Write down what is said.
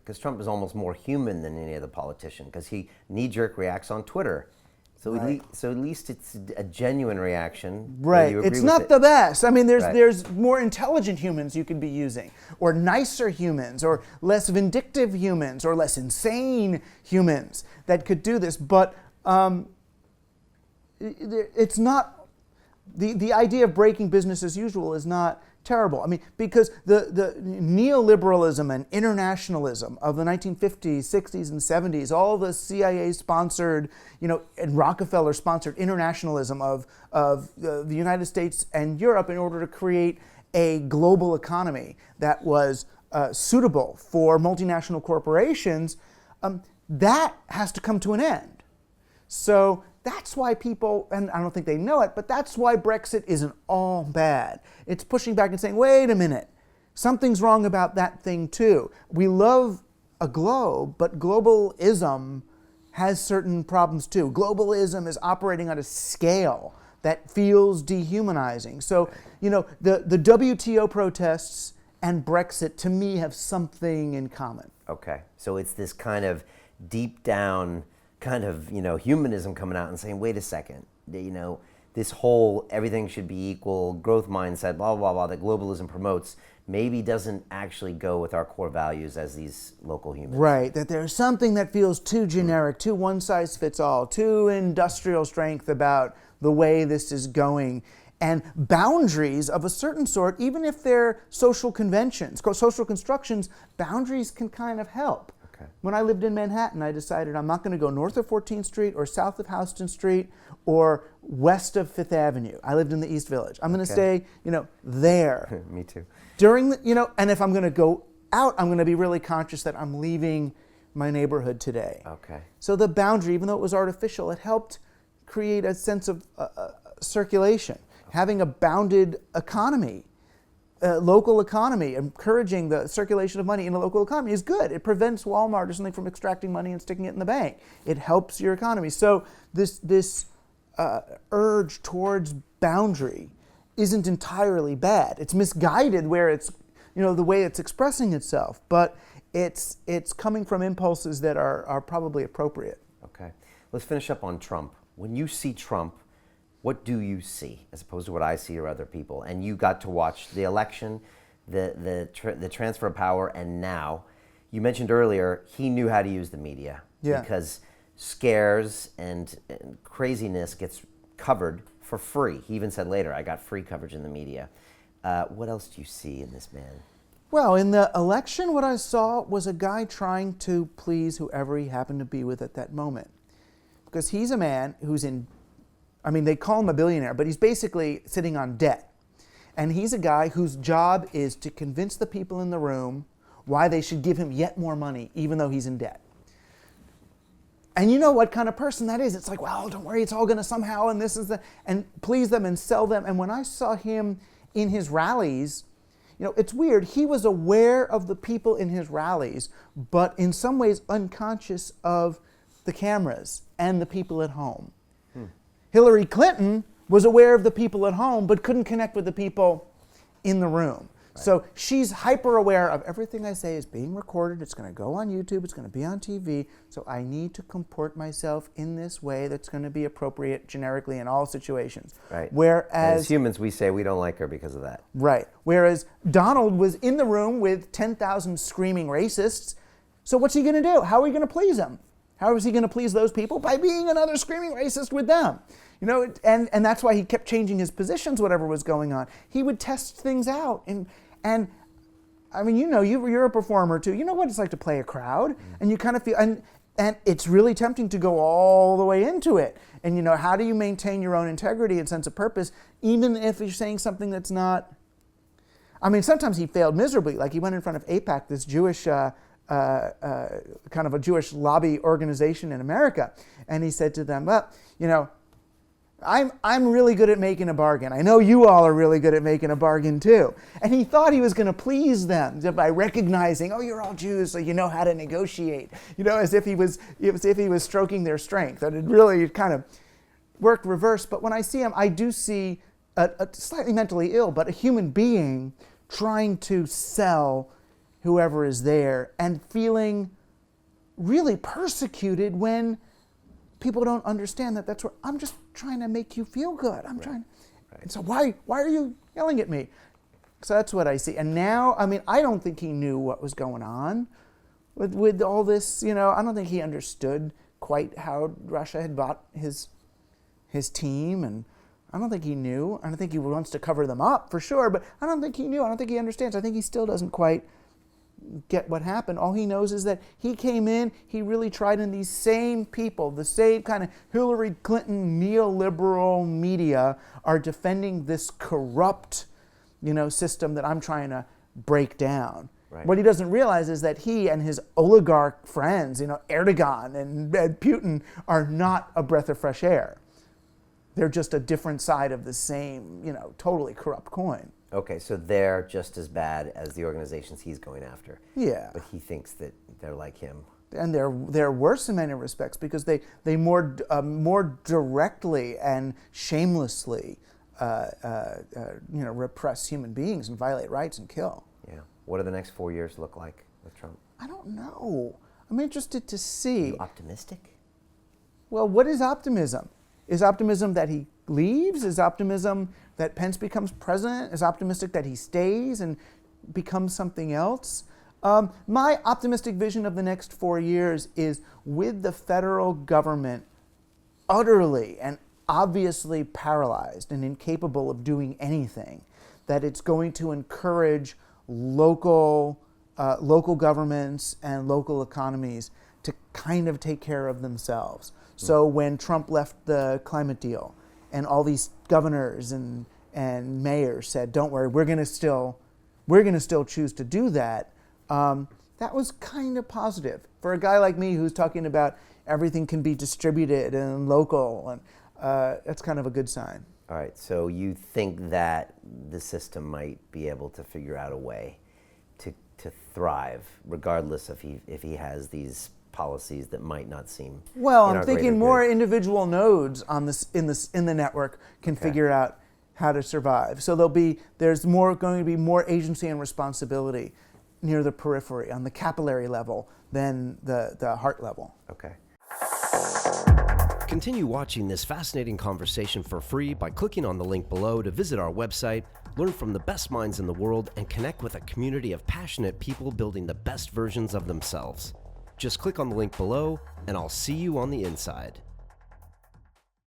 because Trump is almost more human than any other politician, because he knee-jerk reacts on Twitter. So, Right. so at least it's a genuine reaction. Right. You agree It's with not it. the best. I mean, Right. there's more intelligent humans you could be using, or nicer humans, or less vindictive humans, or less insane humans that could do this. But it's not, the idea of breaking business as usual is not terrible. I mean, because the neoliberalism and internationalism of the 1950s, 60s, and 70s, all the CIA-sponsored, and Rockefeller-sponsored internationalism of the United States and Europe in order to create a global economy that was suitable for multinational corporations, that has to come to an end. So that's why people, and I don't think they know it, but that's why Brexit isn't all bad. It's pushing back and saying, wait a minute, something's wrong about that thing too. We love a globe, but globalism has certain problems too. Globalism is operating on a scale that feels dehumanizing. So, the WTO protests and Brexit to me have something in common. Okay, so it's this kind of deep down kind of, humanism coming out and saying, wait a second, this whole everything should be equal, growth mindset, blah, blah, blah, that globalism promotes, maybe doesn't actually go with our core values as these local humans. Right, that there's something that feels too generic, too one size fits all, too industrial strength about the way this is going. And boundaries of a certain sort, even if they're social conventions, social constructions, boundaries can kind of help. Okay. When I lived in Manhattan, I decided I'm not going to go north of 14th Street or south of Houston Street or west of Fifth Avenue. I lived in the East Village. I'm going to stay, there. Me too. During the, and if I'm going to go out, I'm going to be really conscious that I'm leaving my neighborhood today. Okay. So the boundary, even though it was artificial, it helped create a sense of circulation. Having a bounded economy, local economy, encouraging the circulation of money in a local economy is good. It prevents Walmart or something from extracting money and sticking it in the bank. It helps your economy. So this urge towards boundary isn't entirely bad. It's misguided where it's, the way it's expressing itself, but it's coming from impulses that are probably appropriate. Okay. Let's finish up on Trump. When you see Trump, what do you see as opposed to what I see or other people? And you got to watch the election, the transfer of power, and now. You mentioned earlier he knew how to use the media because scares and craziness gets covered for free. He even said later, I got free coverage in the media. What else do you see in this man? Well, in the election, what I saw was a guy trying to please whoever he happened to be with at that moment. Because he's a man who's they call him a billionaire, but he's basically sitting on debt. And he's a guy whose job is to convince the people in the room why they should give him yet more money, even though he's in debt. And you know what kind of person that is. It's like, well, don't worry, it's all going to somehow, and this is and please them and sell them. And when I saw him in his rallies, it's weird. He was aware of the people in his rallies, but in some ways unconscious of the cameras and the people at home. Hillary Clinton was aware of the people at home, but couldn't connect with the people in the room. Right. So she's hyper aware of everything I say is being recorded. It's going to go on YouTube. It's going to be on TV. So I need to comport myself in this way that's going to be appropriate generically in all situations. Right. Whereas as humans, we say we don't like her because of that. Right. Whereas Donald was in the room with 10,000 screaming racists. So what's he going to do? How are we going to please him? How is he going to please those people? By being another screaming racist with them. And that's why he kept changing his positions, whatever was going on. He would test things out. And I mean, you're a performer too. You know what it's like to play a crowd. And you kind of feel, and it's really tempting to go all the way into it. And how do you maintain your own integrity and sense of purpose, even if you're saying something that's not, sometimes he failed miserably. Like he went in front of AIPAC, this Jewish, kind of a Jewish lobby organization in America. And he said to them, well, I'm really good at making a bargain. I know you all are really good at making a bargain too. And he thought he was going to please them by recognizing, oh, you're all Jews, so you know how to negotiate. As if he was stroking their strength. And it really kind of worked reverse. But when I see him, I do see a slightly mentally ill, but a human being trying to sell whoever is there, and feeling really persecuted when people don't understand that that's where I'm just trying to make you feel good. I'm trying. And so why are you yelling at me? So that's what I see. And now, I mean, I don't think he knew what was going on with all this. You know, I don't think he understood quite how Russia had bought his team, and I don't think he knew. I don't think he wants to cover them up for sure, but I don't think he knew. I don't think he understands. I think he still doesn't quite get what happened. All he knows is that he came in, he really tried, and these same people, the same kind of Hillary Clinton neoliberal media are defending this corrupt, system that I'm trying to break down. Right. What he doesn't realize is that he and his oligarch friends, Erdogan and Putin, are not a breath of fresh air. They're just a different side of the same, totally corrupt coin. Okay, so they're just as bad as the organizations he's going after. Yeah. But he thinks that they're like him. And they're worse in many respects because they more directly and shamelessly repress human beings and violate rights and kill. Yeah. What do the next 4 years look like with Trump? I don't know. I'm interested to see. Are you optimistic? Well, what is optimism? Is optimism that he leaves? Is optimism that Pence becomes president? Is optimistic that he stays and becomes something else? My optimistic vision of the next 4 years is with the federal government utterly and obviously paralyzed and incapable of doing anything, that it's going to encourage local governments and local economies to kind of take care of themselves. So when Trump left the climate deal and all these governors and mayors said, don't worry, we're going to still choose to do that, that was kind of positive. For a guy like me who's talking about everything can be distributed and local, and that's kind of a good sign. All right, so you think that the system might be able to figure out a way to thrive, regardless if he has these policies that might not seem. Well, I'm thinking more individual nodes on this in the network can figure out how to survive. So there's going to be more agency and responsibility near the periphery on the capillary level than the heart level. Okay. Continue watching this fascinating conversation for free by clicking on the link below to visit our website, learn from the best minds in the world, and connect with a community of passionate people building the best versions of themselves. Just click on the link below, and I'll see you on the inside.